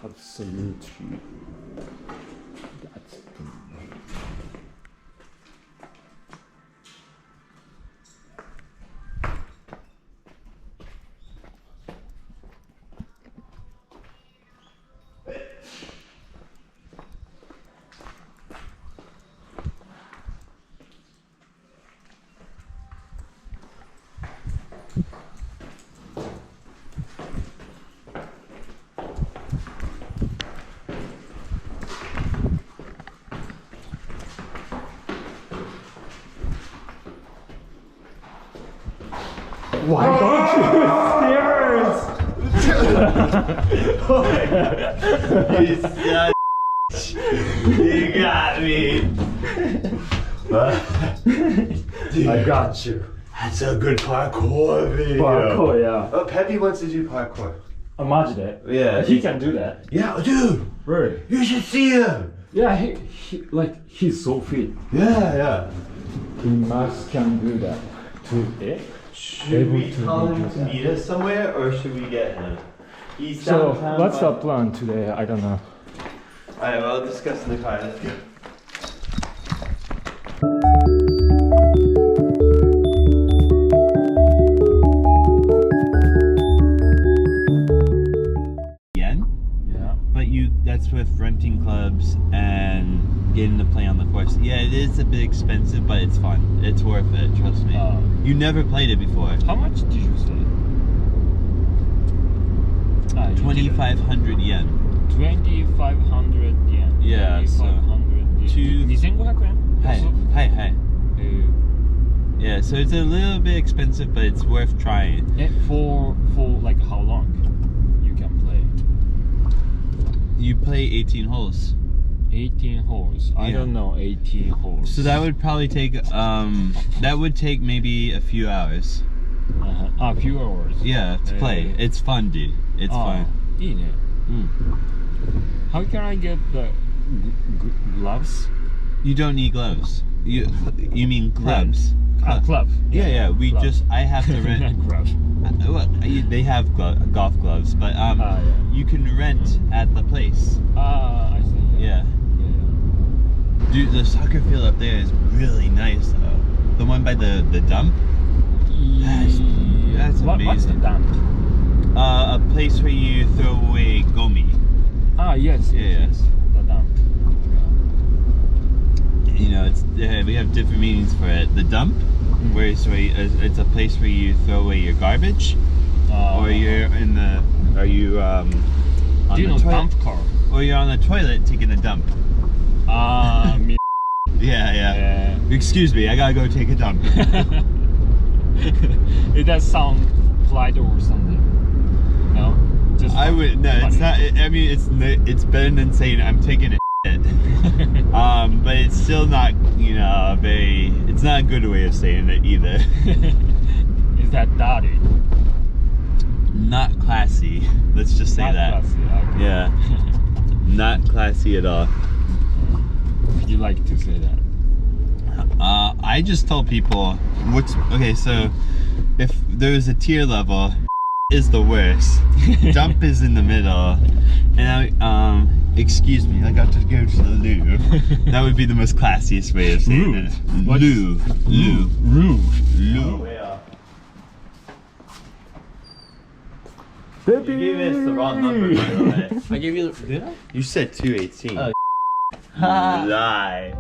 Absolutely. That's Why don't you stairs? You got me. I got you. That's a good parkour video. Parkour, yeah. Oh, Peppy wants to do parkour. Imagine it. Yeah. He can do that. Yeah, dude. Really? You should see him. Yeah, he's so fit. Yeah. He must can do that. Should we tell him to meet us somewhere, or should we get him? He's So, downtown. what's the plan today? I don't know. Alright, well, I'll discuss in the car. Let's go. Yen? Yeah. But that's with renting clubs and getting to play on the course. Yeah, it is a bit expensive, but it's fun. It's worth it, trust me. You never played it before. How much did you say? 2,500 yen. 2,500 yen. Yeah, so 2,500 yen? Hi. Yeah, so it's a little bit expensive, but it's worth trying. For like how long you can play? You play 18 holes. 18 holes. I don't know 18 holes. So that would probably take maybe a few hours. A few hours. Yeah, to play. It's fun, dude. It's fun. いいね. How can I get the gloves? You don't need gloves. You mean clubs? Club. Yeah. I have to rent. Not gloves. Well, they have golf gloves, but you can rent at the place. I see. Yeah. Dude, the soccer field up there is really nice, though. The one by the dump. That's amazing. What's the dump? A place where you throw away gomi. Yes. Yes. The dump. You know, we have different meanings for it. The dump, where it's a place where you throw away your garbage, or you're on the dump car? Or you're on the toilet taking a dump. Yeah. Excuse me, I gotta go take a dump. It does sound polite or something. No? Just I would no. It's not. I mean, it's better than saying I'm taking a shit. But it's still not. You know, it's not a good way of saying it either. Is that dirty? Not classy. Let's just say Not that. classy, okay. Yeah. Not classy at all. You like to say that? I just tell people okay. So if there is a tier level, is the worst. Dump is in the middle, and excuse me, I got to go to the loo. That would be the most classiest way of saying it. Loo. Baby! You gave us the wrong number, by the way. I gave you. Did I? You said 218. Lie.